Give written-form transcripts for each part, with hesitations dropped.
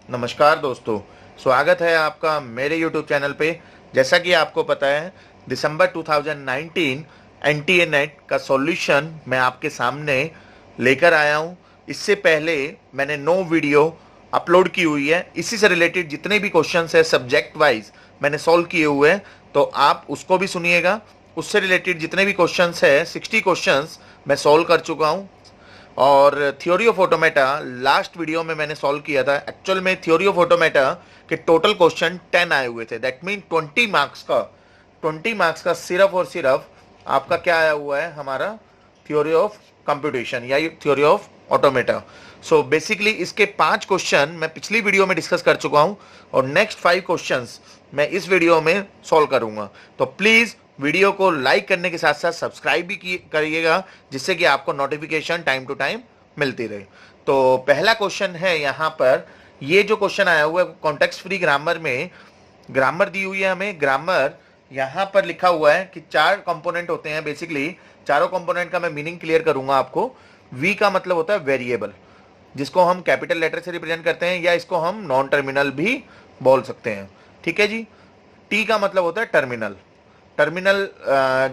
नमस्कार दोस्तों, स्वागत है आपका मेरे YouTube चैनल पे। जैसा कि आपको पता है, दिसंबर 2019 एनटीए नेट का सॉल्यूशन मैं आपके सामने लेकर आया हूँ। इससे पहले मैंने 9 वीडियो अपलोड की हुई है। इसी से रिलेटेड जितने भी क्वेश्चंस है सब्जेक्ट वाइज मैंने सॉल्व किए हुए हैं, तो आप उसको भी सुनिएगा। उससे रिलेटेड जितने भी क्वेश्चंस है 60 क्वेश्चंस मैं सॉल्व कर चुका हूँ। और theory of automata last video में मैंने सॉल्व किया था। एक्चुअल में थ्योरी ऑफ ऑटोमेटा के टोटल क्वेश्चन 10 आए हुए थे। दैट मीन 20 मार्क्स का सिर्फ और सिर्फ आपका क्या आया हुआ है, हमारा थ्योरी ऑफ कंप्यूटेशन या theory of automata. So basically इसके 5 क्वेश्चन मैं पिछली वीडियो में डिस्कस कर चुका हूं और नेक्स्ट 5 क्वेश्चंस मैं इस वीडियो में सॉल्व करूंगा। तो प्लीज वीडियो को लाइक करने के साथ साथ सब्सक्राइब भी करिएगा, जिससे कि आपको नोटिफिकेशन टाइम टू टाइम मिलती रहे। तो पहला क्वेश्चन है यहाँ पर, ये जो क्वेश्चन आया हुआ है कॉन्टेक्स्ट फ्री ग्रामर में, ग्रामर दी हुई है हमें। ग्रामर यहाँ पर लिखा हुआ है कि 4 कंपोनेंट होते हैं। बेसिकली चारों कंपोनेंट का मैं मीनिंग क्लियर करूंगा आपको। वी का मतलब होता है वेरिएबल, जिसको हम कैपिटल लेटर से रिप्रेजेंट करते हैं, या इसको हम नॉन टर्मिनल भी बोल सकते हैं। ठीक है जी। टी का मतलब होता है टर्मिनल। टर्मिनल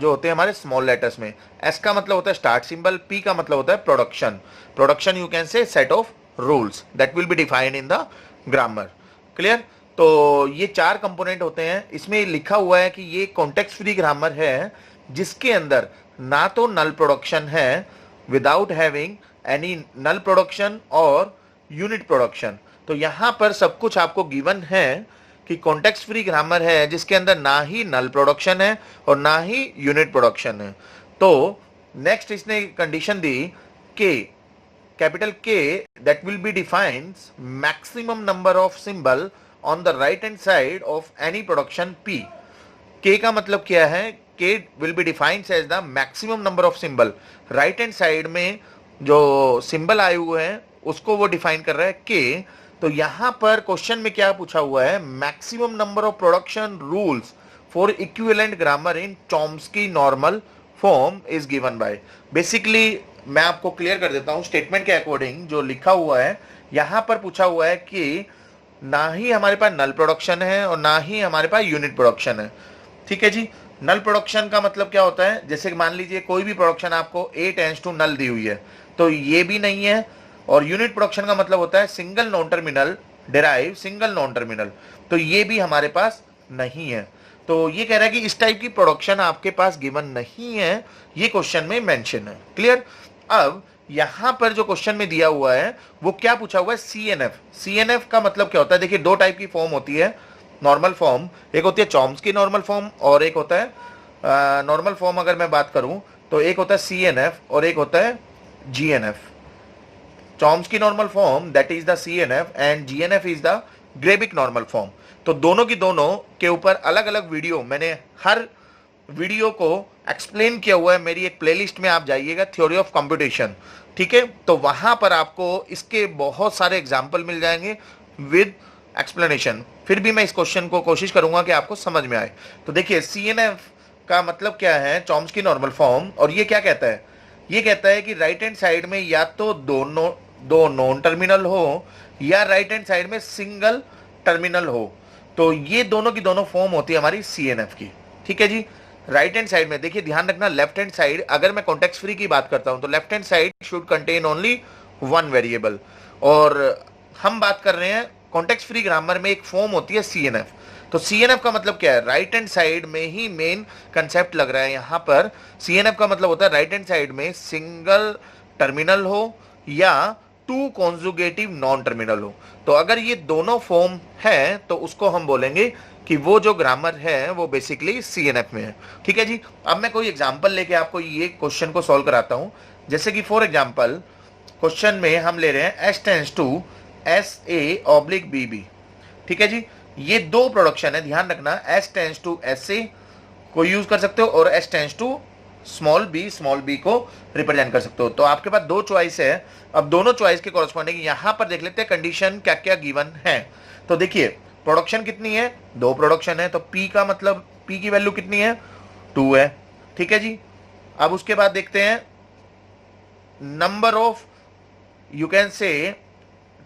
जो होते हैं हमारे स्मॉल लेटर्स में। एस का मतलब होता है स्टार्ट सिंबल। पी का मतलब होता है production. Production you can say set of rules that will be defined in the grammar. Clear. तो ये 4 कंपोनेंट होते हैं। इसमें लिखा हुआ है कि ये कॉन्टेक्स्ट फ्री ग्रामर है, जिसके अंदर ना तो नल प्रोडक्शन है, विदाउट हैविंग एनी नल प्रोडक्शन और यूनिट प्रोडक्शन। तो यहां पर सब कुछ आपको गिवन है कि कॉन्टेक्स्ट फ्री ग्रामर है जिसके अंदर ना ही नल प्रोडक्शन है और ना ही यूनिट प्रोडक्शन है। तो नेक्स्ट इसने condition the K, capital K, that will be defines maximum number of symbol on the right hand side of any production P. K का मतलब क्या है? K will be defined as the maximum number of symbol. Right hand side में जो symbol आए हुए हैं उसको वो डिफाइन कर रहा है के। तो यहां पर क्वेश्चन में क्या पूछा हुआ है? Maximum number of production rules for equivalent grammar in Chomsky normal form is given by. Basically मैं आपको क्लियर कर देता हूं, स्टेटमेंट के अकॉर्डिंग जो लिखा हुआ है यहां पर पूछा हुआ है कि ना ही हमारे पास नल प्रोडक्शन है और ना ही हमारे पास यूनिट प्रोडक्शन है। ठीक है जी। नल प्रोडक्शन का मतलब क्या होता है? जैसे मान लीजिए कोई भी प्रोडक्शन आपको ए टेंड्स टू नल दी हुई है, तो ये भी नहीं है। और यूनिट प्रोडक्शन का मतलब होता है single non terminal derive single non terminal, तो ये भी हमारे पास नहीं है। तो ये कह रहा है कि इस टाइप की प्रोडक्शन आपके पास गिवन नहीं है, ये क्वेश्चन में मेंशन है। क्लियर। अब यहां पर जो क्वेश्चन में दिया हुआ है वो क्या पूछा हुआ है? सीएनएफ। सीएनएफ का मतलब क्या होता है? देखिए 2 टाइप की फॉर्म होती है नॉर्मल फॉर्म। एक होती है चॉम्स्की नॉर्मल फॉर्म और एक होता है नॉर्मल फॉर्म। अगर मैं बात करूं तो एक होता है सीएनएफ और एक होता है GNF. Chomsky normal form that is the CNF and GNF is the Greibach normal form. तो दोनों की दोनों के ऊपर अलग अलग वीडियो, मैंने हर वीडियो को एक्सप्लेन किया हुआ है। मेरी एक प्लेलिस्ट में आप जाइएगा, थ्योरी ऑफ कंप्यूटेशन। ठीक है। तो वहां पर आपको इसके बहुत सारे एग्जाम्पल मिल जाएंगे विद एक्सप्लेनेशन। फिर भी मैं इस क्वेश्चन को कोशिश करूंगा कि आपको समझ में आए। तो देखिए सीएनएफ का मतलब क्या है? Chomsky normal form. और ये क्या कहता है? ये कहता है कि राइट हैंड साइड में या तो दो नॉन टर्मिनल हो या राइट हैंड साइड में सिंगल टर्मिनल हो। तो ये दोनों की दोनों फॉर्म होती है हमारी सीएनएफ की। ठीक है जी। राइट हैंड साइड में देखिए, ध्यान रखना, लेफ्ट हैंड साइड, अगर मैं कॉन्टेक्स्ट फ्री की बात करता हूं तो left hand side should contain only 1 variable. और हम बात कर रहे हैं कॉन्टेक्स्ट फ्री ग्रामर में एक फॉर्म होती है सीएनएफ। तो सीएनएफ का मतलब क्या है? राइट हैंड साइड में ही मेन कंसेप्ट लग रहा है यहां पर। सीएनएफ का मतलब होता है राइट हैंड साइड में सिंगल टर्मिनल हो या 2 कॉन्जुगेटिव नॉन टर्मिनल हो। तो अगर ये दोनों फॉर्म है तो उसको हम बोलेंगे कि वो जो ग्रामर है वो बेसिकली सीएनएफ में है। ठीक है जी। अब मैं कोई एग्जांपल लेके आपको ये क्वेश्चन को सॉल्व कराता हूं। जैसे कि फॉर एग्जांपल क्वेश्चन में हम ले रहे हैं S tends to S A oblique B B. ठीक है जी। ये 2 प्रोडक्शन है, ध्यान रखना। S tends to S A को यूज कर सकते हो और S tends to small B को रिप्रेजेंट कर सकते हो। तो आपके पास 2 चॉइस है। अब दोनों चॉइस के कॉरस्पॉन्डिंग यहां पर देख लेते हैं कंडीशन क्या क्या गिवन है। तो देखिए प्रोडक्शन कितनी है? 2 प्रोडक्शन है। तो पी का मतलब पी की वैल्यू कितनी है? 2 है। ठीक है जी। अब उसके बाद देखते हैं number of, you can say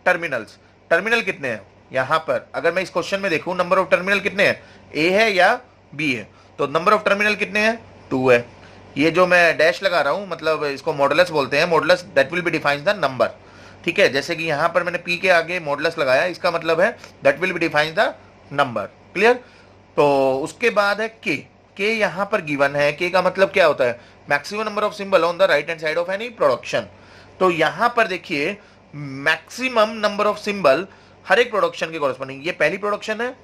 terminals. Terminal कितने हैं? यहां पर अगर मैं इस क्वेश्चन में देखूं नंबर ऑफ टर्मिनल कितने हैं, ए है या बी है, तो नंबर ऑफ टर्मिनल कितने हैं, 2 है। ये जो मैं डैश लगा रहा हूं मतलब इसको मॉडुलस बोलते हैं, modulus that will be defines the number, ठीक है। जैसे कि यहां पर मैंने पी के आगे मॉडुलस लगाया, इसका मतलब है that will be defines the number, clear. तो उसके बाद है के यहां पर गिवन है, के का मतलब क्या होता है, maximum number of symbol on the right hand side of any production. तो यहां पर देखिए मैक्सिमम नंबर ऑफ सिंबल हर एक प्रोडक्शन के कॉरेस्पॉन्डिंग, ये पहली प्रोडक्शन है,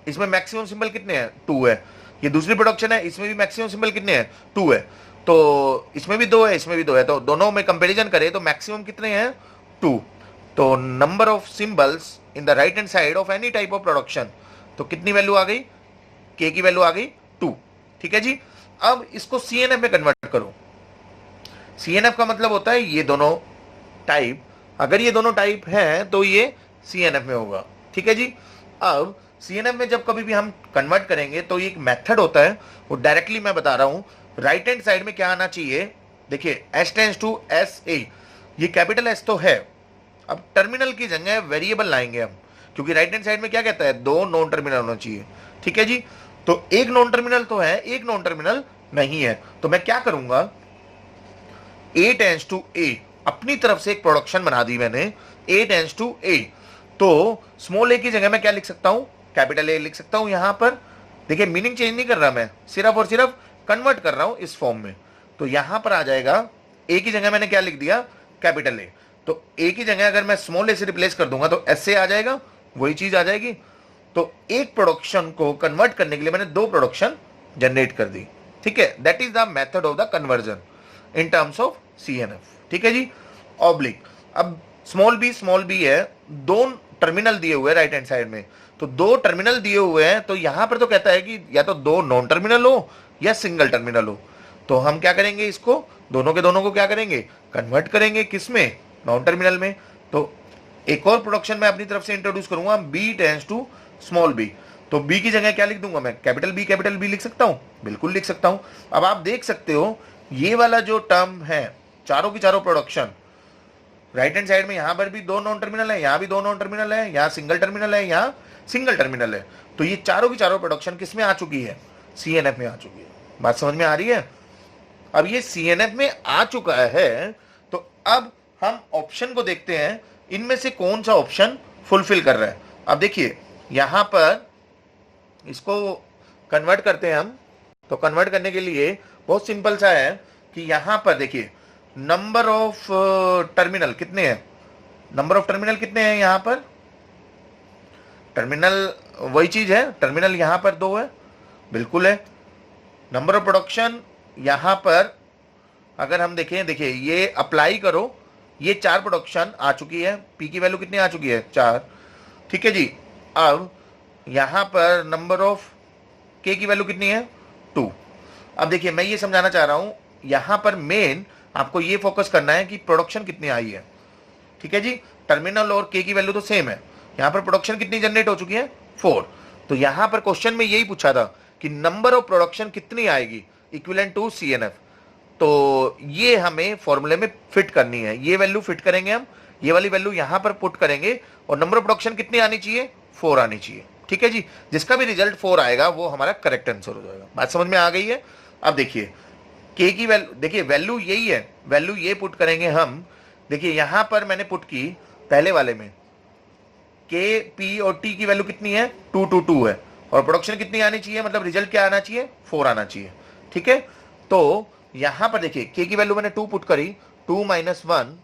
इसमें मैक्सिमम सिंबल कितने हैं, 2 है। ये दूसरी प्रोडक्शन है, इसमें भी मैक्सिमम सिंबल कितने हैं, 2 है। तो इसमें भी 2 है, इसमें भी 2 है, तो दोनों में कंपैरिजन करें तो मैक्सिमम कितने हैं, 2। तो number of symbols in the right hand side of any type of production, तो कितनी वैल्यू आ गई, के की वैल्यू आ गई 2, ठीक है जी। अब इसको सीएनएफ में कन्वर्ट करो। सीएनएफ का मतलब होता है ये दोनों टाइप, अगर ये दोनों टाइप हैं तो ये सीएनएफ में होगा, ठीक है जी। अब सीएनएफ में जब कभी भी हम कन्वर्ट करेंगे तो एक मेथड होता है, वो डायरेक्टली मैं बता रहा हूं, राइट हैंड साइड में क्या आना चाहिए, देखिए S tends to S A, ये कैपिटल एस तो है, अब टर्मिनल की जगह वेरिएबल लाएंगे हम, क्योंकि राइट हैंड साइड में क्या कहता है, 2 नॉन टर्मिनल होना चाहिए, ठीक है जी। तो एक नॉन टर्मिनल तो है, एक नॉन टर्मिनल नहीं है, तो मैं क्या करूंगा, ए टेंस टू ए, अपनी तरफ से एक प्रोडक्शन बना दी मैंने, ए टेंस टू ए, तो स्मॉल ए की जगह मैं क्या लिख सकता हूं, कैपिटल ए लिख सकता हूं। यहां पर देखिए मीनिंग चेंज नहीं कर रहा मैं, सिर्फ और सिर्फ कन्वर्ट कर रहा हूं इस फॉर्म में। तो यहां पर आ जाएगा, ए की जगह मैंने क्या लिख दिया, कैपिटल ए, तो ए की जगह अगर मैं स्मॉल ए से रिप्लेस कर दूंगा तो एस से आ जाएगा, वही चीज आ जाएगी। तो एक प्रोडक्शन को कन्वर्ट करने के लिए मैंने 2 प्रोडक्शन जनरेट कर दी, ठीक है। That is the method of the conversion in terms of CNF, ठीक है जी। ऑब्लिक, अब स्मॉल बी है, 2 टर्मिनल दिए हुए हैं राइट हैंड साइड में, तो 2 टर्मिनल दिए हुए हैं, तो यहां पर तो कहता है कि या तो 2 नॉन टर्मिनल हो या सिंगल टर्मिनल हो। तो हम क्या करेंगे, इसको दोनों के दोनों को क्या करेंगे, कन्वर्ट करेंगे, किसमें, नॉन टर्मिनल में। तो एक और प्रोडक्शन मैं अपनी तरफ से इंट्रोड्यूस करूंगा, B tends to small B, तो बी की जगह क्या लिख दूंगा मैं, कैपिटल बी लिख सकता हूं, बिल्कुल लिख सकता हूं। अब आप देख सकते हो ये वाला जो टर्म है, चारों की चारों प्रोडक्शन राइट हैंड साइड में, यहां पर भी 2 नॉन टर्मिनल है, यहां भी 2 नॉन टर्मिनल है, यहां सिंगल टर्मिनल है, यहां सिंगल टर्मिनल है, तो ये चारों की चारों प्रोडक्शन किसमें आ चुकी है, सीएनएफ में आ चुकी है। बात समझ में आ रही है। अब ये सीएनएफ में आ चुका है, तो अब हम ऑप्शन को देखते हैं, इनमें से कौन सा ऑप्शन फुलफिल कर रहा है। अब देखिए यहां पर इसको कन्वर्ट करते हैं हम, तो कन्वर्ट करने के लिए बहुत सिंपल सा है कि यहां पर देखिए नंबर ऑफ टर्मिनल कितने हैं, नंबर ऑफ टर्मिनल कितने हैं, यहां पर टर्मिनल वही चीज है, टर्मिनल यहां पर 2 है, बिल्कुल है। नंबर ऑफ प्रोडक्शन यहां पर अगर हम देखें, देखिए ये अप्लाई करो, ये 4 प्रोडक्शन आ चुकी है, पी की वैल्यू कितनी आ चुकी है, 4, ठीक है जी। अब यहां पर नंबर ऑफ के की वैल्यू कितनी है, 2। अब देखिए मैं ये समझाना चाह रहा हूं, यहां पर मेन आपको ये फोकस करना है कि प्रोडक्शन कितनी आई है, ठीक है जी। टर्मिनल और के की वैल्यू तो सेम है, यहां पर प्रोडक्शन कितनी जनरेट हो चुकी है, 4। तो यहां पर क्वेश्चन में यही पूछा था कि नंबर ऑफ प्रोडक्शन कितनी आएगी इक्विवेलेंट टू सीएनएफ, तो ये हमें फॉर्मूले में फिट करनी है, ये वैल्यू फिट करेंगे हम, ये वाली वैल्यू यहां पर पुट करेंगे, और नंबर ऑफ प्रोडक्शन कितनी आनी चाहिए, 4 आनी चाहिए, ठीक है जी। जिसका भी रिजल्ट 4 आएगा वो हमारा करेक्ट आंसर हो जाएगा। बात समझ में आ गई है। अब देखिए के की वैल्यू, देखिए वैल्यू यही है, वैल्यू ये पुट करेंगे हम, देखिए यहां पर मैंने पुट की पहले वाले में, के पी और टी की वैल्यू कितनी है, 2 2 2 है, और प्रोडक्शन कितनी आनी चाहिए, मतलब रिजल्ट क्या आना चाहिए, 4 आना चाहिए, ठीक है। तो यहां पर देखिए के की वैल्यू मैंने 2 पुट करी, 2 - 1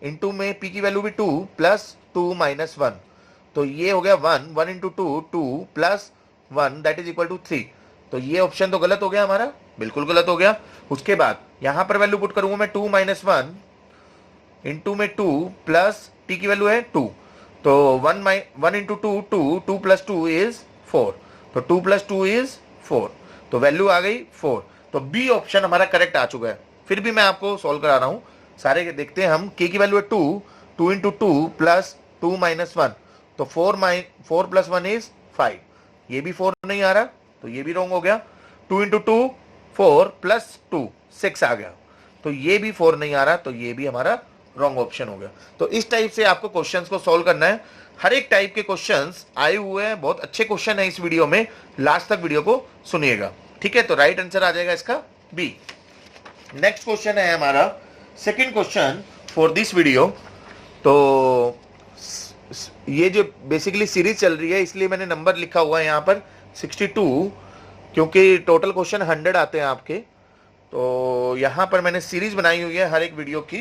इंटू में पी की वैल्यू भी 2 प्लस 2 - 1, तो ये हो गया 1, 1 into 2, 2 plus 1 that is equal to 3। तो ये ऑप्शन तो गलत हो गया हमारा, बिल्कुल गलत हो गया। उसके बाद यहां पर वैल्यू पुट करूंगा मैं, 2 - 1 इंटू में 2 प्लस टी की वैल्यू है 2, तो 1 इंटू 2 2, 2 प्लस 2 इज 4, तो 2 प्लस 2 इज 4, तो वैल्यू आ गई 4। तो बी ऑप्शन हमारा करेक्ट आ चुका है। फिर भी मैं आपको सॉल्व करा रहा हूं, सारे देखते हैं हम। के की वैल्यू है 2, 2 इंटू 2 प्लस 2 - 1, तो 4 प्लस 1 इज 5, ये भी 4 नहीं आ रहा, तो ये भी रॉन्ग हो गया। 2 इंटू 2 4 प्लस 2 6 आ गया, तो ये भी 4 नहीं आ रहा, तो ये भी हमारा रॉन्ग ऑप्शन हो गया। तो इस टाइप से आपको क्वेश्चंस को सॉल्व करना है। हर एक टाइप के क्वेश्चंस आए हुए हैं, बहुत अच्छे क्वेश्चन है इस वीडियो में, लास्ट तक वीडियो को सुनिएगा, ठीक है। तो राइट आंसर आ जाएगा इसका बी। नेक्स्ट क्वेश्चन है हमारा second question for this video. तो ये जो बेसिकली सीरीज चल रही है इसलिए मैंने नंबर लिखा हुआ है यहाँ पर 62, क्योंकि टोटल क्वेश्चन 100 आते हैं आपके। तो यहाँ पर मैंने सीरीज बनाई हुई है हर एक वीडियो की,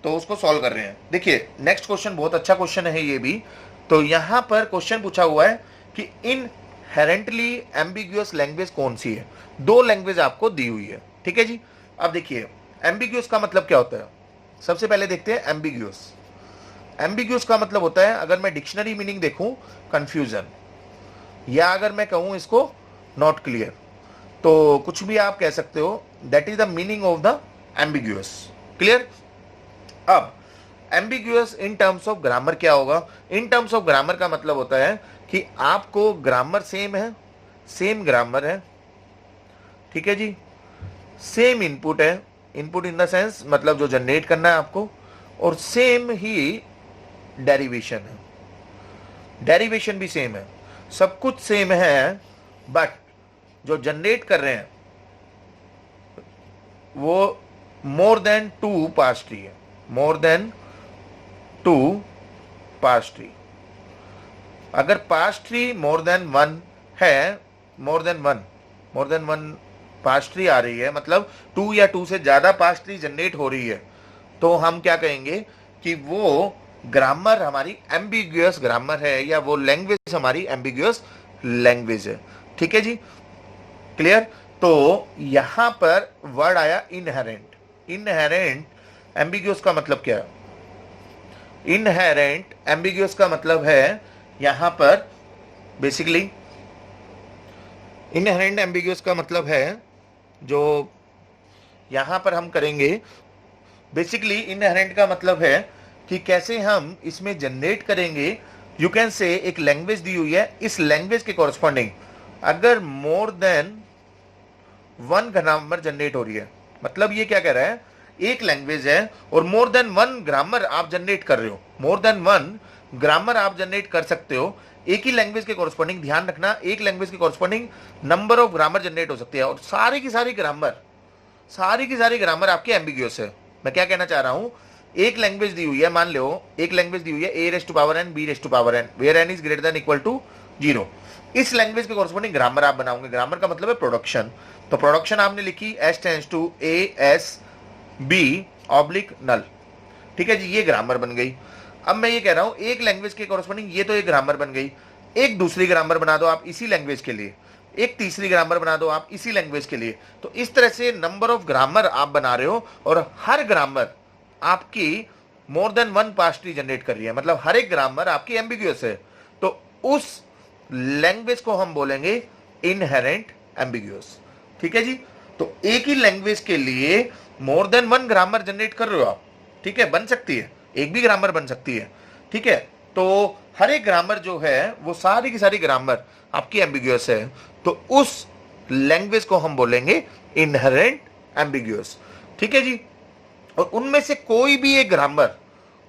तो उसको सॉल्व कर रहे हैं। देखिए नेक्स्ट क्वेश्चन बहुत अच्छा क्वेश्चन है ये भी। तो यहाँ पर क्वेश्चन पूछा हुआ है कि इनहेरेंटली एम्बिग्यूअस लैंग्वेज कौन सी है। दो लैंग्वेज आपको दी हुई है, ठीक है जी। अब देखिए एम्बिग्यूअस का मतलब क्या होता है, सबसे पहले देखते हैं एम्बिग्यूअस। एम्बिग्यूअस का मतलब होता है, अगर मैं डिक्शनरी मीनिंग देखूं, कंफ्यूजन, या अगर मैं कहूं इसको नॉट क्लियर, तो कुछ भी आप कह सकते हो। That is the meaning of the ambiguous. Clear. अब ambiguous in terms of grammar क्या होगा। इन टर्म्स ऑफ ग्रामर का मतलब होता है कि आपको ग्रामर सेम है, सेम ग्रामर है, ठीक है जी, सेम इनपुट है, इनपुट इन द सेंस मतलब जो जनरेट करना है आपको, और सेम ही डेरिवेशन है, डेरिवेशन भी सेम है, सब कुछ सेम है, बट जो जनरेट कर रहे हैं वो मोर देन 2 पार्स ट्री है, मोर देन 2 पार्स ट्री। अगर पार्स ट्री मोर देन 1 है, more than one parse tree आ रही है, मतलब 2 या 2 से ज्यादा पार्स ट्री जनरेट हो रही है, तो हम क्या कहेंगे कि वो ग्रामर हमारी एम्बिग्यूअस ग्रामर है, या वो लैंग्वेज हमारी एम्बिग्यूअस लैंग्वेज है, ठीक है जी। क्लियर। तो यहां पर वर्ड आया इनहेरेंट। इनहेरेंट एम्बिग्यूअस का मतलब क्या है। इनहेरेंट एम्बिग्यूअस का मतलब है यहां पर बेसिकली, इनहेरेंट एम्बिग्यूअस का मतलब है जो यहां पर हम करेंगे, बेसिकली इनहेरेंट का मतलब है कि कैसे हम इसमें जनरेट करेंगे। यू कैन से एक लैंग्वेज दी हुई है, इस लैंग्वेज के कॉरस्पॉन्डिंग अगर मोर देन 1 ग्रामर जनरेट हो रही है, मतलब ये क्या कह रहा है, एक लैंग्वेज है और मोर देन 1 ग्रामर आप जनरेट कर रहे हो, मोर देन 1 ग्रामर आप जनरेट कर सकते हो एक ही लैंग्वेज के कॉरस्पॉन्डिंग। ध्यान रखना, एक लैंग्वेज के corresponding number of grammar generate हो सकती है, और सारी की सारी ग्रामर आपकी एम्बिग्यूअस है। मैं क्या कहना चाह रहा हूं, एक लैंग्वेज दी हुई है, मान लो एक लैंग्वेज दी हुई है a raised to power n b raised to power n where n is greater than equal to 0। इस लैंग्वेज के कॉरस्पॉन्डिंग ग्रामर आप बनाओगे। ग्रामर का मतलब है प्रोडक्शन। तो प्रोडक्शन आपने लिखी s tends to a s b oblique null, ठीक है जी, ये ग्रामर बन गई। अब मैं ये कह रहा हूं एक लैंग्वेज के कॉरस्पॉन्डिंग ये तो एक ग्रामर बन गई, एक दूसरी ग्रामर बना दो आप इसी लैंग्वेज के लिए, एक तीसरी ग्रामर बना दो आप इसी लैंग्वेज के लिए। तो इस तरह से नंबर ऑफ ग्रामर आप बना रहे हो, और हर ग्रामर आपकी more than 1 parse tree generate कर रही है, मतलब हर एक ग्रामर आपकी एम्बिग्यूअस है। तो उस लैंग्वेज को हम बोलेंगे इनहेरेंट एम्बिग्यूअस, ठीक है जी। तो एक ही लैंग्वेज के लिए मोर देन 1 ग्रामर जनरेट कर रहे हो आप, ठीक है, बन सकती है, एक भी ग्रामर बन सकती है, ठीक है। तो हर एक ग्रामर जो है वो सारी की सारी ग्रामर आपकी एम्बिग्यूअस है, तो उस लैंग्वेज को हम बोलेंगे इनहेरेंट एम्बिग्यूअस, ठीक है जी। और उनमें से कोई भी एक ग्रामर,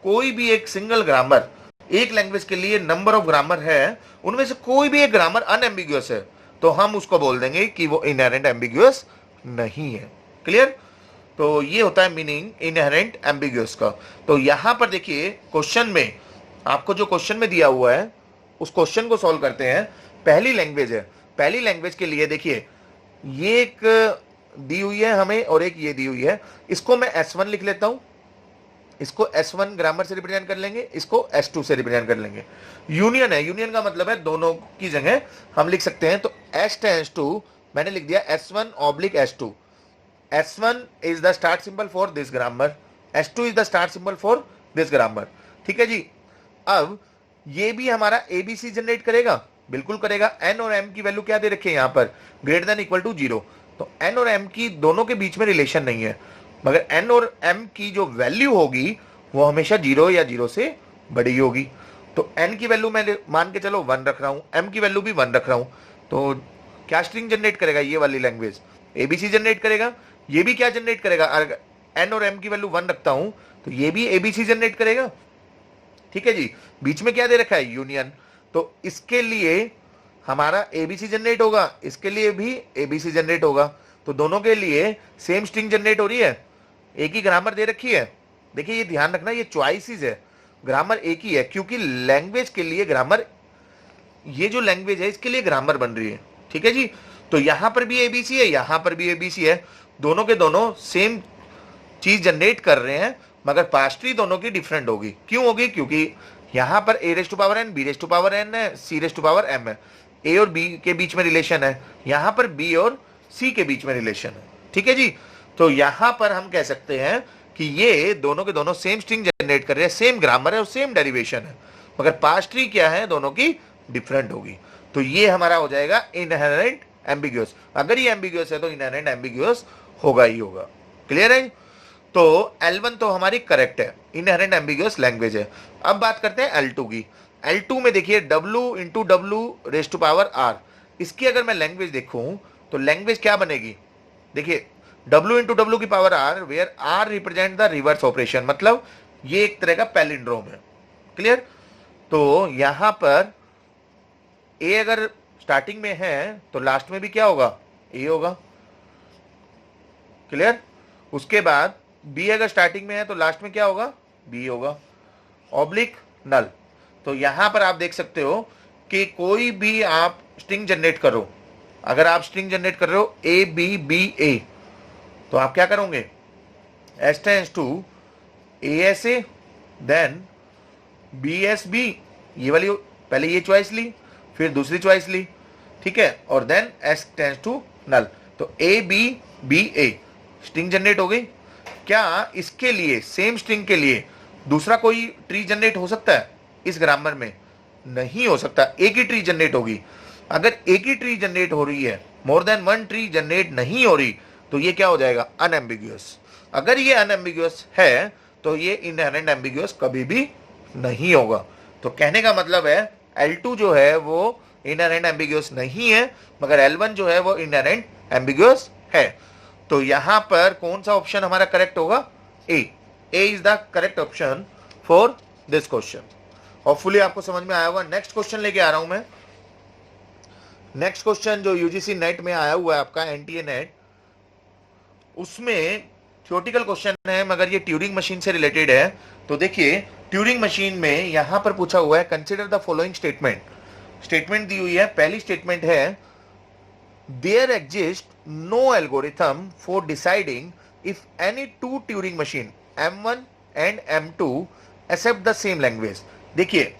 कोई भी एक सिंगल ग्रामर, एक लैंग्वेज के लिए नंबर ऑफ ग्रामर है, उनमें से कोई भी एक ग्रामर अनएम्बिग्यूअस है, तो हम उसको बोल देंगे कि वो इनहेरेंट एम्बिग्यूअस नहीं है। क्लियर। तो ये होता है मीनिंग इनहेरेंट एम्बिग्यूअस का। तो यहां पर देखिए क्वेश्चन में, आपको जो क्वेश्चन में दिया हुआ है उस क्वेश्चन को सॉल्व करते हैं। पहली लैंग्वेज है, पहली लैंग्वेज के लिए देखिए ये एक दी हुई है हमें और एक ये दी हुई है, इसको मैं S1 लिख लेता हूं, इसको S1 ग्रामर से रिप्रेजेंट कर लेंगे, इसको S2 से रिप्रेजेंट कर लेंगे। यूनियन है, यूनियन का मतलब है दोनों की जगह हम लिख सकते हैं। तो S टेंड्स टू, मैंने लिख दिया S1 oblique S2। S1 is the start symbol for this grammar, S2 is the start symbol for this grammar, ठीक है जी। अब ये भी हमारा ABC जनरेट करेगा, बिल्कुल करेगा। N और M की वैल्यू क्या दे रखी है यहाँ पर, ग्रेटर देन इक्वल टू 0। तो N और M की दोनों के बीच में रिलेशन नहीं है, मगर N और M की जो वैल्यू होगी वो हमेशा 0 या 0 से बड़ी होगी। तो N की वैल्यू मैं मान के चलो 1 रख रहा हूँ, M की वैल्यू भी 1 रख रहा हूँ, तो क्या स्ट्रिंग जनरेट करेगा ये वाली लैंग्वेज, ABC जनरेट करेगा। ये भी क्या जनरेट करेगा, अगर N और M की वैल्यू 1 रखता हूँ तो ये भी ABC जनरेट करेगा, ठीक है जी। बीच में क्या दे रखा है, यूनियन। तो इसके लिए हमारा एबीसी जनरेट होगा, इसके लिए भी एबीसी जनरेट होगा। तो दोनों के लिए सेम स्ट्रिंग जनरेट हो रही है, एक ही ग्रामर दे रखी है। देखिए ये ध्यान रखना, ये चॉइसेस है, ग्रामर एक ही है, क्योंकि लैंग्वेज के लिए ग्रामर, ये जो लैंग्वेज है इसके लिए ग्रामर बन रही है, ठीक है जी। तो यहां पर भी एबीसी है, यहां पर भी एबीसी है, दोनों के दोनों सेम चीज जनरेट कर रहे हैं, मगर पास ट्री दोनों की डिफरेंट होगी। क्यों होगी, क्योंकि यहां पर a raise to power n, b raise to power n है, c raise to power m है, a और b के बीच में रिलेशन है, यहां पर b और c के बीच में रिलेशन है, ठीक है जी। तो यहां पर हम कह सकते हैं कि ये दोनों के दोनों सेम स्ट्रिंग जनरेट कर रहे हैं, सेम ग्रामर है और सेम डेरिवेशन है, मगर पास ट्री क्या है, दोनों की डिफरेंट होगी। तो ये हमारा हो जाएगा इनहेरेंट एम्बिग्यूअस। अगर ये एम्बिग्यूअस है तो इनहेरेंट एम्बिग्यूअस होगा ही होगा। क्लियर है। तो L1 तो हमारी करेक्ट है, इनहेरेंट एम्बिग्यूअस लैंग्वेज है। अब बात करते हैं L2 की। L2 में देखिए W into W raise to power R, इसकी अगर मैं लैंग्वेज देखूं तो लैंग्वेज क्या बनेगी, देखिए W इंटू डब्ल्यू की power R, where R represent the reverse operation, मतलब ये एक तरह का पैलिंड्रोम है। क्लियर। तो यहां पर A अगर स्टार्टिंग में है तो लास्ट में भी क्या होगा, A होगा। क्लियर। उसके बाद B अगर स्टार्टिंग में है तो लास्ट में क्या होगा, B होगा। ऑब्लिक नल। तो यहां पर आप देख सकते हो कि कोई भी आप स्ट्रिंग जनरेट करो, अगर आप स्ट्रिंग जनरेट कर रहे हो A B B A, तो आप क्या करोगे, S tends to ASA then BSB, ये वाली पहले ये चॉइस ली, फिर दूसरी चॉइस ली, ठीक है, और then S tends to null. तो ABBA स्ट्रिंग जनरेट हो गई। क्या इसके लिए, सेम स्ट्रिंग के लिए दूसरा कोई ट्री जनरेट हो सकता है इस ग्रामर में? नहीं हो सकता, एक ही ट्री जनरेट होगी। अगर एक ही ट्री जनरेट हो रही है, more than one tree generate नहीं हो रही, तो ये क्या हो जाएगा, अनएम्बिग्यूअस। अगर ये अनएम्बिग्यूअस है तो ये इनहेरेंट एम्बिग्यूअस कभी भी नहीं होगा। तो कहने का मतलब है L2 जो है वो इनहेरेंट एम्बिग्यूअस नहीं है, मगर L1 जो है वो इनहेरेंट एम्बिग्यूअस है। तो यहां पर कौन सा ऑप्शन हमारा करेक्ट होगा, A is the correct option for this question. Hopefully आपको समझ में आया होगा। नेक्स्ट क्वेश्चन लेके आ रहा हूं मैं। नेक्स्ट क्वेश्चन जो यूजीसी नेट में आया हुआ है आपका, एनटीए नेट, उसमें थ्योरेटिकल क्वेश्चन है मगर ये ट्यूरिंग मशीन से रिलेटेड है। तो देखिए ट्यूरिंग मशीन में यहां पर पूछा हुआ है, consider the following statement. Statement दी हुई है, पहली स्टेटमेंट है, there exist no algorithm for deciding if any two Turing machine M1 and M2 accept the same language. देखिए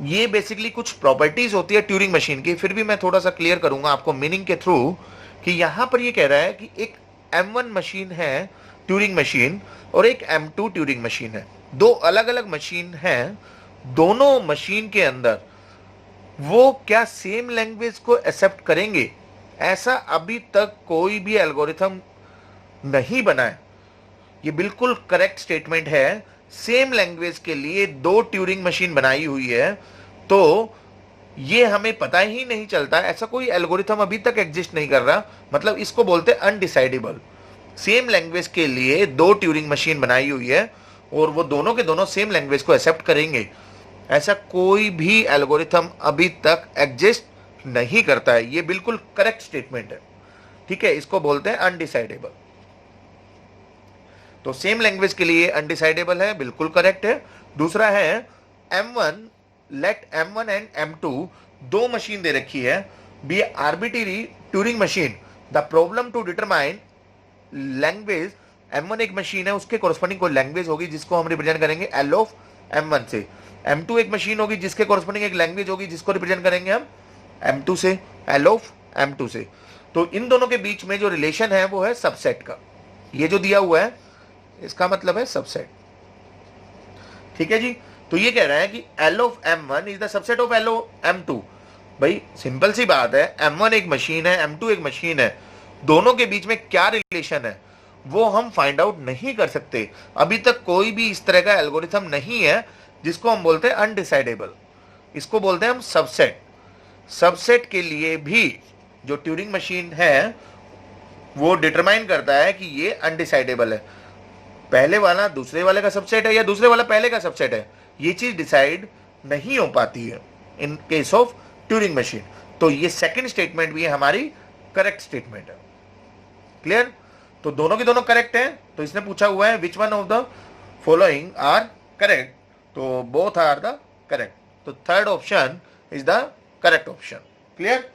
ये बेसिकली कुछ प्रॉपर्टीज होती है ट्यूरिंग मशीन की, फिर भी मैं थोड़ा सा क्लियर करूंगा आपको मीनिंग के थ्रू, कि यहां पर ये कह रहा है कि एक M1 मशीन है ट्यूरिंग मशीन और एक M2 ट्यूरिंग मशीन है, दो अलग अलग मशीन हैं। दोनों मशीन के अंदर वो क्या सेम लैंग्वेज को एक्सेप्ट करेंगे, ऐसा अभी तक कोई भी एल्गोरिथम नहीं बना है। ये बिल्कुल करेक्ट स्टेटमेंट है। सेम लैंग्वेज के लिए दो ट्यूरिंग मशीन बनाई हुई है, तो ये हमें पता ही नहीं चलता, ऐसा कोई एल्गोरिथम अभी तक एग्जिस्ट नहीं कर रहा, मतलब इसको बोलते हैं अनडिसाइडेबल। सेम लैंग्वेज के लिए दो ट्यूरिंग मशीन बनाई हुई है और वो दोनों के दोनों सेम लैंग्वेज को एक्सेप्ट करेंगे, ऐसा कोई भी एल्गोरिथम अभी तक एग्जिस्ट नहीं करता है। ये बिल्कुल करेक्ट स्टेटमेंट है, ठीक है, इसको बोलते हैं अनडिसाइडेबल। तो सेम लैंग्वेज के लिए अनडिसाइडेबल है, बिल्कुल करेक्ट है। दूसरा है M1, late M1 and M2 दो मशीन दे रखी है, be arbitrary Turing machine, the problem to determine language. M1 एक मशीन है, उसके कोरस्पॉन्डिंग कोई लैंग्वेज होगी जिसको हम रिप्रेजेंट करेंगे L ऑफ M1 से। M2 एक मशीन होगी जिसके कोरस्पॉन्डिंग एक लैंग्वेज होगी जिसको रिप्रेजेंट करेंगे हम M2 से, L ऑफ M2 से। तो इन दोनों के बीच में जो रिलेशन है वो है सबसेट का। ये जो दिया हुआ है इसका मतलब है सबसेट, ठीक है जी। तो ये कह रहा है कि L of M1 is the subset of L of M2। भाई सिंपल सी बात है, M1 एक मशीन है, M2 एक मशीन है, दोनों के बीच में क्या रिलेशन है वो हम फाइंड आउट नहीं कर सकते। अभी तक कोई भी इस तरह का एल्गोरिथम नहीं है जिसको हम बोलते हैं अनडिसाइडेबल, इसको बोलते हैं हम सबसेट। सबसेट के लिए भी जो ट्यूरिंग मशीन है वो डिटरमाइन करता है कि ये अनडिसाइडेबल है, पहले वाला दूसरे वाले का सबसेट है या दूसरे वाला पहले का सबसेट है, ये चीज डिसाइड नहीं हो पाती है in case of Turing machine. तो ये सेकंड स्टेटमेंट भी है हमारी करेक्ट स्टेटमेंट है। क्लियर? तो दोनों के दोनों करेक्ट है। तो इसने पूछा हुआ है which one of the following are correct, तो बोथ आर द करेक्ट। तो third option is the correct option. Clear?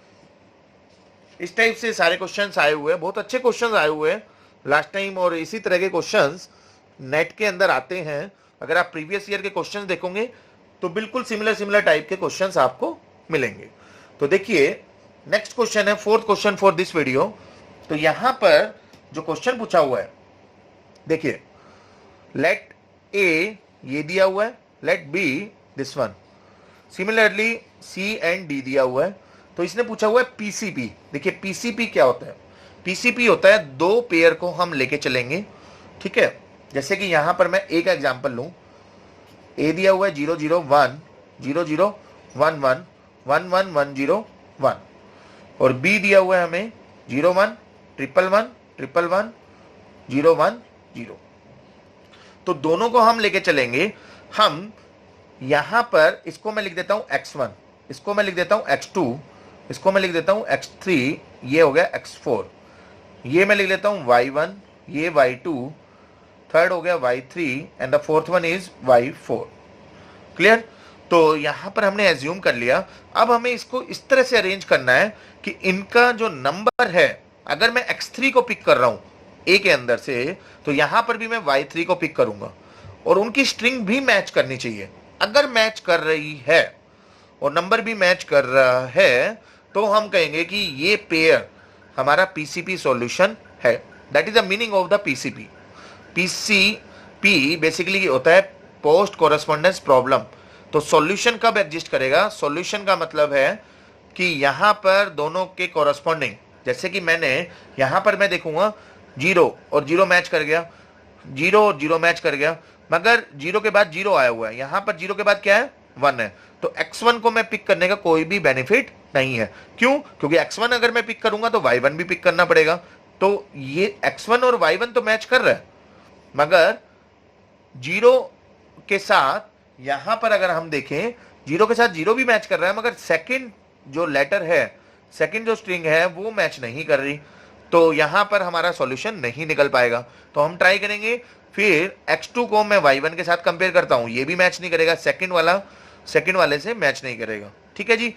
इस टाइप से सारे क्वेश्चंस आए हुए हैं, बहुत अच्छे क्वेश्चंस आए हुए हैं लास्ट टाइम, और इसी तरह के क्वेश्चंस नेट के अंदर आते हैं। अगर आप प्रीवियस ईयर के क्वेश्चंस देखोगे तो बिल्कुल सिमिलर टाइप के क्वेश्चंस आपको मिलेंगे। तो देखिए नेक्स्ट क्वेश्चन है, fourth question for this video. तो यहां पर जो क्वेश्चन पूछा हुआ है, देखिए लेट ए ये दिया हुआ है, let be this one, similarly C and D दिया हुआ है। तो इसने पूछा हुआ है पीसीपी। देखिए पीसीपी क्या होता है? पीसीपी होता है दो पेयर को हम लेके चलेंगे, ठीक है। जैसे कि यहां पर मैं एक एग्जांपल लूं, ए दिया हुआ है 0 0 1 0 0 1 1 1 1 1 0 1, और बी दिया हुआ है हमें 0 1 1 1 1 1 0 1 0। तो दोनों को हम लेके चलेंगे। हम यहां पर इसको मैं लिख देता हूं x1, इसको मैं लिख देता हूं x2, इसको मैं लिख देता हूं x3, ये हो गया x4, ये मैं लिख लेता हूं y1, ये y2, थर्ड हो गया y3 and the fourth one is y4। Clear? तो यहां पर हमने एज्यूम कर लिया। अब हमें इसको इस तरह से अरेंज करना है कि इनका जो नंबर है, अगर मैं x3 को पिक कर रहा हूं ए के अंदर से, तो यहां पर भी मैं y3 को पिक करूंगा, और उनकी स्ट्रिंग भी मैच करनी चाहिए। अगर मैच कर रही है और नंबर भी मैच कर रहा है, तो हम कहेंगे कि ये पेयर हमारा पीसीपी सॉल्यूशन है। That is the meaning of the PCP. PCP basically होता है पोस्ट कोरेस्पोंडेंस प्रॉब्लम। तो सॉल्यूशन कब एग्जिस्ट करेगा? सॉल्यूशन का मतलब है कि यहां पर दोनों के कोरेस्पोंडिंग, जैसे कि मैंने यहां पर मैं देखूंगा 0 और 0 मैच कर गया, 0 और 0 मैच कर गया, मगर 0 के बाद 0 आया हुआ है, यहां पर 0 के बाद क्या है? 1 है। तो x1 को मैं पिक करने का कोई भी बेनिफिट नहीं है। क्यों? क्योंकि x1 अगर मैं पिक करूंगा तो y1 भी पिक करना पड़ेगा। तो ये x1 और y1 तो मैच कर रहा है, मगर 0 के साथ यहां पर अगर हम देखें, 0 के साथ 0 भी मैच कर रहा है, मगर सेकंड जो लेटर है, सेकंड जो स्ट्रिंग है वो मैच नहीं कर रही। तो यहां पर हमारा सॉल्यूशन नहीं निकल पाएगा। तो हम ट्राई करेंगे, फिर x2 को मैं y1 के साथ कंपेयर करता हूं, ये भी मैच नहीं करेगा, सेकंड वाले से मैच नहीं करेगा। ठीक है जी,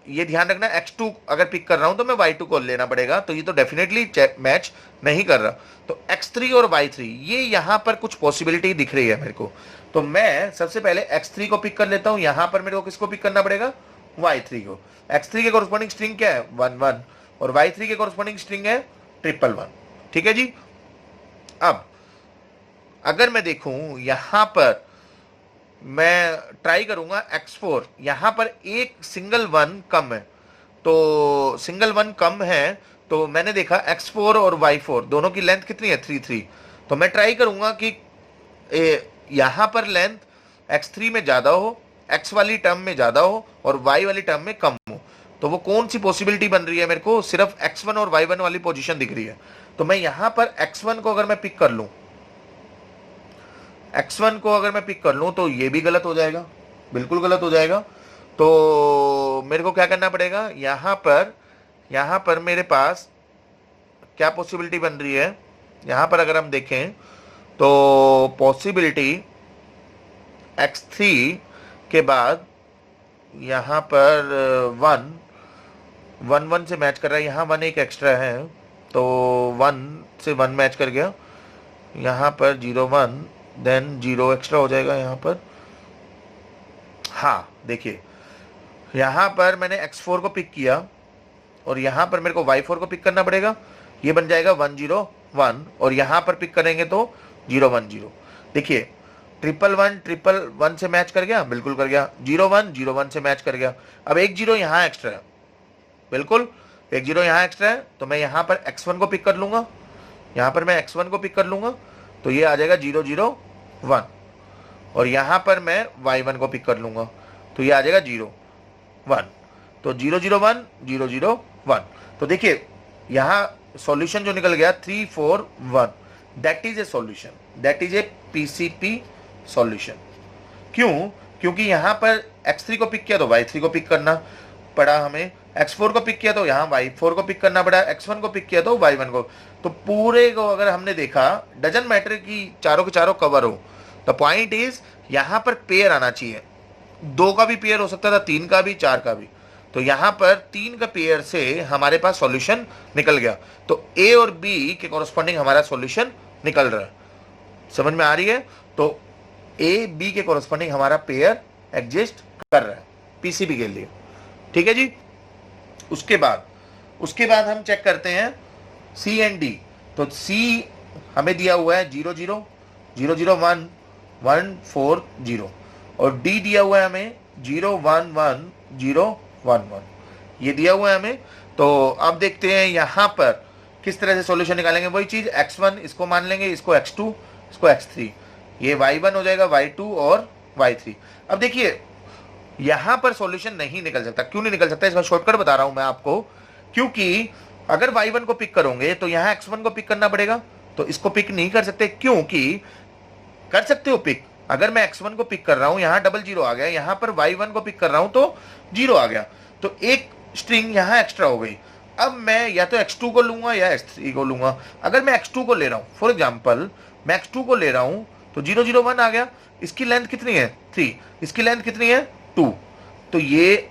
ये ध्यान रखना, x2 अगर पिक कर रहा हूं तो मैं y2 को लेना पड़ेगा, तो ये तो डेफिनेटली मैच नहीं कर रहा। तो x3 और y3 ये यहां पर कुछ पॉसिबिलिटी दिख रही है मेरे को। तो मैं सबसे पहले x3 को पिक कर लेता हूं। यहां पर मेरे को किसको पिक करना पड़ेगा? y3 को। x3 के कोरस्पोंडिंग स्ट्रिंग क्या है? 1 1, और y3 के कोरस्पोंडिंग स्ट्रिंग है 1 1 1। ठीक है जी। अब अगर मैं देखूं, यहां पर मैं ट्राई करूंगा x4, यहां पर एक सिंगल 1 कम है, तो सिंगल 1 कम है, तो मैंने देखा x4 और y4 दोनों की लेंथ कितनी है? 3 3। तो मैं ट्राई करूंगा कि यहां पर लेंथ x3 में ज्यादा हो, x वाली टर्म में ज्यादा हो और y वाली टर्म में कम हो। तो वो कौन सी पॉसिबिलिटी बन रही है? मेरे को सिर्फ x1 और y1 वाली पोजीशन दिख रही है। तो मैं यहां पर x1 को अगर मैं पिक कर लूं, x1 को अगर मैं पिक कर लूं, तो ये भी गलत हो जाएगा, बिल्कुल गलत हो जाएगा। तो मेरे को क्या करना पड़ेगा? यहां पर मेरे पास क्या पॉसिबिलिटी बन रही है? यहां पर अगर हम देखें तो पॉसिबिलिटी x3 के बाद यहां पर 1 1 से मैच कर रहा है, यहां 1 एक एक्स्ट्रा है, तो 1 से 1 मैच कर गया, यहां पर 0 1 देन 0 एक्स्ट्रा हो जाएगा यहां पर। हाँ देखिए, यहां पर मैंने x4 को पिक किया और यहां पर मेरे को y4 को पिक करना पड़ेगा, ये बन जाएगा 1 0 1, और यहां पर पिक करेंगे तो 0 1 0। देखिए 1 1 1 से मैच कर गया, बिल्कुल कर गया, 0 1 0 1 से मैच कर गया। अब एक 0 यहां एक्स्ट्रा है, बिल्कुल एक 0 यहां एक्स्ट्रा है, तो मैं यहां पर x1 को पिक कर लूंगा, यहां पर मैं x1 को पिक कर लूंगा, तो ये आ जाएगा 0 0 1, और यहां पर मैं y1 को पिक कर लूंगा, तो ये आ जाएगा 0 1। तो 0 0 1 0 0 1। तो देखिए यहां सॉल्यूशन जो निकल गया 3 4 1, that is a solution, that is a PCP solution. क्यों? क्योंकि यहाँ पर x3 को पिक किया तो y3 को पिक करना पड़ा हमें, x4 को पिक किया तो यहाँ y4 को पिक करना पड़ा, x1 को पिक किया तो y1 को। तो पूरे को अगर हमने देखा, डजंट मैटर कि चारों के चारों कवर हो, द पॉइंट इज यहाँ पर पेयर आना चाहिए। 2 का भी पेयर हो सकता था, 3 का भी, 4 का भी। तो यहाँ पर 3 का पेयर से हमारे पास सॉल्यूशन निकल गया। तो ए और बी के कॉरस्पॉन्डिंग हमारा सॉल्यूशन निकल रहा है। समझ में आ रही है? तो ए बी के कॉरस्पॉन्डिंग हमारा पेयर एग्जिस्ट कर रहा है पीसीबी के लिए। ठीक है जी। उसके बाद हम चेक करते हैं सी एंड डी। तो सी हमें दिया हुआ है 0 0 0 0 1 1 4 0 और डी दिया हुआ है हमें 0 1 1 0 1 1, ये दिया हुआ है हमें। तो अब देखते हैं यहाँ पर किस तरह से सॉल्यूशन निकालेंगे। वही चीज x1 इसको मान लेंगे, इसको x2, इसको x3, ये y1 हो जाएगा, y2 और y3। अब देखिए यहां पर सॉल्यूशन नहीं निकल सकता। क्यों नहीं निकल सकता? इसका शॉर्टकट बता रहा हूं मैं आपको। क्योंकि अगर y1 को पिक करोगे तो यहां x1 को पिक करना पड़ेगा, तो इसको पिक नहीं कर सकते। क्योंकि कर सकते हो पिक, अगर मैं x1 को पिक कर रहा हूं, यहां 0 आ गया, यहां पर y1 को पिक कर रहा हूं तो 0 आ गया, तो एक स्ट्रिंग यहां एक्स्ट्रा हो गई। अब मैं या तो x2 को लूंगा या x3 को लूंगा। अगर मैं x2 को ले रहा हूं, फॉर एग्जाम्पल मैं x2 को ले रहा हूं तो 0 0 1 आ गया। इसकी लेंथ कितनी है? 3। इसकी लेंथ कितनी है? 2। तो ये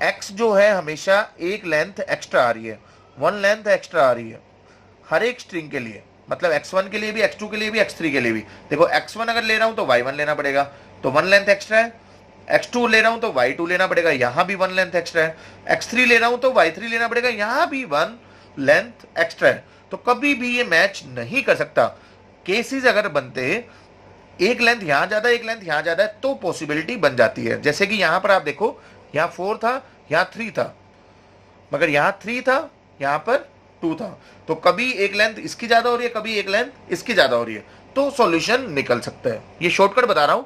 x जो है हमेशा एक लेंथ एक्स्ट्रा आ रही है, 1 लेंथ एक्स्ट्रा आ रही है हर एक स्ट्रिंग के लिए। मतलब x1 के लिए भी, x2 के लिए भी, x3 के लिए भी। देखो x1 अगर ले रहा हूं तो y1 लेना पड़ेगा, तो 1 लेंथ एक्स्ट्रा है। x2 ले रहा हूं तो y2 लेना पड़ेगा, यहां भी 1 लेंथ एक्स्ट्रा है। x3 ले रहा हूं तो y3 लेना पड़ेगा, यहां भी 1 लेंथ एक्स्ट्रा है। तो कभी भी ये मैच नहीं कर सकता। केसेस अगर बनते एक लेंथ यहां ज्यादा, एक लेंथ यहां ज्यादा है, तो पॉसिबिलिटी बन जाती है। जैसे कि यहां पर आप देखो, यहां 4 था, यहां 3 था, मगर यहां 3 था, यहां पर 2 था। तो कभी एक लेंथ इसकी ज्यादा हो रही है, कभी एक लेंथ इसकी ज्यादा हो रही है, तो सॉल्यूशन निकल सकता है। ये शॉर्टकट बता रहा हूं।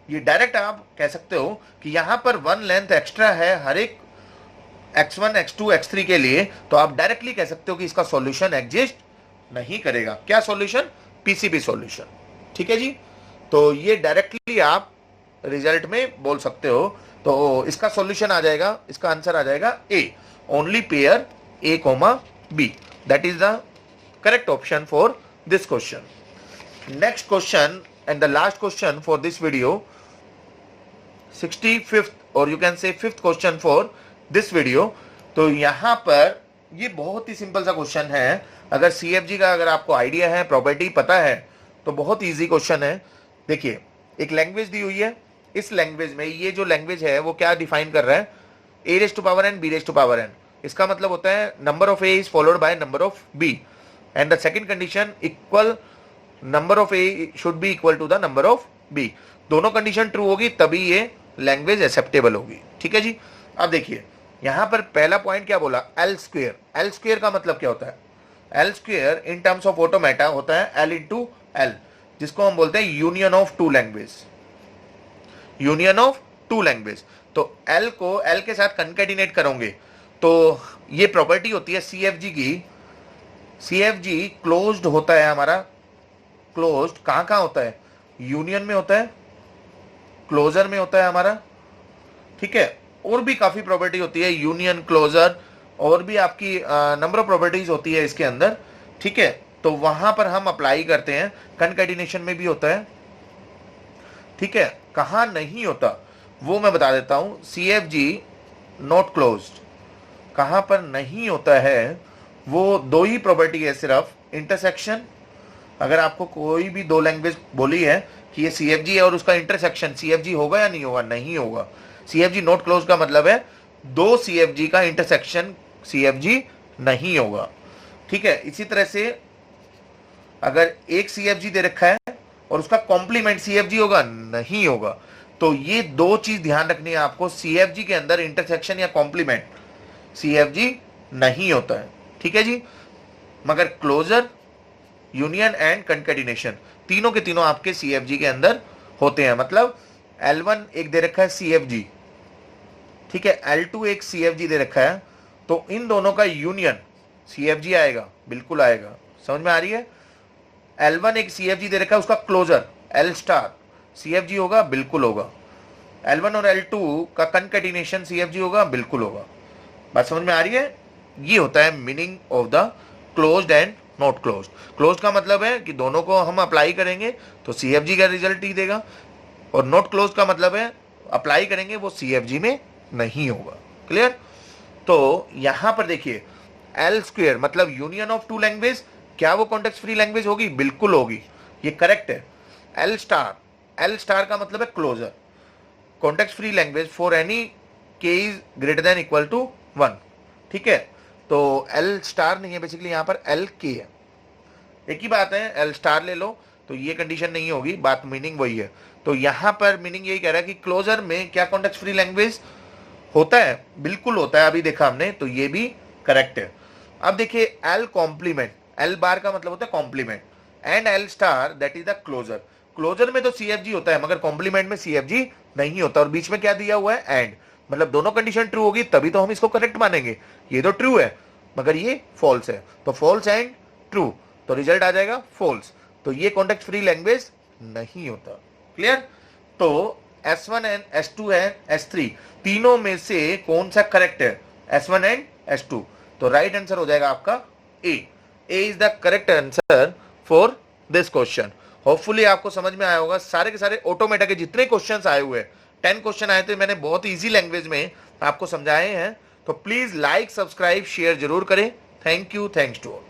ये डायरेक्ट आप कह सकते हो कि यहां पर 1 लेंथ एक्स्ट्रा है हर एक x1 x2 x3 के लिए, तो आप डायरेक्टली कह सकते हो कि इसका सॉल्यूशन एग्जिस्ट नहीं करेगा। क्या सॉल्यूशन? PCB solution. ठीक है जी। तो ये डायरेक्टली आप रिजल्ट में बोल सकते हो। तो इसका सॉल्यूशन आ जाएगा, इसका आंसर आ जाएगा A, only pair A comma B. That is the correct option for this question. Next question and the last question for this video, 65th और you can say 5th question for this video. तो यहां पर ये बहुत ही simple सा question है। अगर CFG का अगर आपको आइडिया है, प्रॉपर्टी पता है, तो बहुत इजी क्वेश्चन है। देखिए एक लैंग्वेज दी हुई है, इस लैंग्वेज में ये जो लैंग्वेज है वो क्या डिफाइन कर रहा है? a⁻n b⁻n। इसका मतलब होता है number of a is followed by number of b and the second condition equal number of a should be equal to the number of b। दोनों कंडीशन ट्रू होगी तभी ये लैंग्वेज एक्सेप्टेबल होगी। ठीक है जी। अब देखिए यहां पर पहला पॉइंट क्या बोला? L square. एल स्क्वेयर का मतलब क्या होता है? L square in terms of automata होता है एल इंटू एल, जिसको हम बोलते हैं union of two language. Union of two language. तो एल को एल के साथ कंकैटिनेट करोगे तो ये प्रॉपर्टी होती है CFG की। CFG क्लोज्ड होता है हमारा। क्लोज्ड कहां कहां होता है? यूनियन में होता है, क्लोजर में होता है हमारा। ठीक है। और भी काफी प्रॉपर्टी होती है, यूनियन, क्लोजर, और भी आपकी नंबर ऑफ प्रॉपर्टीज होती है इसके अंदर। ठीक है। तो वहां पर हम अप्लाई करते हैं। कंकैटिनेशन में भी होता है। ठीक है। कहां नहीं होता वो मैं बता देता हूं। CFG नॉट क्लोज्ड कहां पर नहीं होता है? वो दो ही प्रॉपर्टी है सिर्फ, इंटरसेक्शन। अगर आपको कोई भी दो लैंग्वेज बोली है कि ये CFG है और उसका इंटरसेक्शन CFG होगा या नहीं होगा? नहीं होगा। CFG नॉट क्लोज का मतलब है दो CFG का इंटरसेक्शन CFG नहीं होगा। ठीक है। इसी तरह से अगर एक CFG दे रखा है और उसका कॉम्प्लीमेंट CFG होगा? नहीं होगा। तो ये दो चीज ध्यान रखनी है आपको। CFG के अंदर इंटरसेक्शन या कॉम्प्लीमेंट CFG नहीं होता है। ठीक है जी। मगर क्लोजर, यूनियन एंड कंकैटिनेशन तीनों के तीनों आपके CFG के अंदर होते हैं। मतलब L1 एक दे रखा है CFG, ठीक है, L2 एक CFG दे रखा है, तो इन दोनों का यूनियन CFG आएगा, बिल्कुल आएगा। समझ में आ रही है? L1 एक CFG दे रखा है, उसका क्लोजर L स्टार CFG होगा, बिल्कुल होगा। L1 और L2 का कंकैटिनेशन CFG होगा, बिल्कुल होगा। बात समझ में आ रही है? ये होता है meaning of the closed end not closed. Closed का मतलब है कि दोनों को हम अप्लाई करेंगे तो CFG का रिजल्ट ही देगा, और नॉट क्लोज्ड का मतलब है अप्लाई करेंगे वो CFG में नहीं होगा। क्लियर? तो यहां पर देखिए L स्क्वेयर मतलब यूनियन ऑफ टू लैंग्वेज, क्या वो कॉन्टेक्स्ट फ्री लैंग्वेज होगी? बिल्कुल होगी, ये करेक्ट है। L स्टार का मतलब है closure, context free language for any K is greater than equal to 1। ठीक है, तो L स्टार नहीं है, बेसिकली यहां पर LK है, एक ही बात है। L स्टार ले लो तो ये कंडीशन नहीं होगी, बात मीनिंग वही है। तो यहां पर मीनिंग यही कह रहा है कि क्लोजर में क्या कॉन्टेक्स्ट फ्री लैंग्वेज होता है? बिल्कुल होता है, अभी देखा हमने, तो ये भी करेक्ट है। अब देखिए L कॉम्प्लीमेंट, L बार का मतलब होता है complement, and L star that is the closure. Closure में तो CFG होता है मगर कॉम्प्लीमेंट में CFG नहीं होता, और बीच में क्या दिया हुआ है? एंड, मतलब दोनों कंडीशन ट्रू होगी तभी तो हम इसको करेक्ट मानेंगे। ये तो ट्रू है मगर ये फॉल्स है, तो फॉल्स एंड ट्रू, तो रिजल्ट आ जाएगा फॉल्स। तो ये कॉन्टेक्स्ट फ्री लैंग्वेज नहीं होता। क्लियर? तो S1 and S2 and S3 तीनों में से कौन सा करेक्ट है? S1 and S2। तो राइट आंसर हो जाएगा आपका A is the correct answer for this question. Hopefully आपको समझ में आया होगा। सारे के सारे ऑटोमेटा के जितने क्वेश्चंस आए हुए हैं, 10 क्वेश्चन आए थे, मैंने बहुत इजी लैंग्वेज में आपको समझाए हैं। तो प्लीज लाइक, सब्सक्राइब, शेयर जरूर करें। Thank you, thanks to all.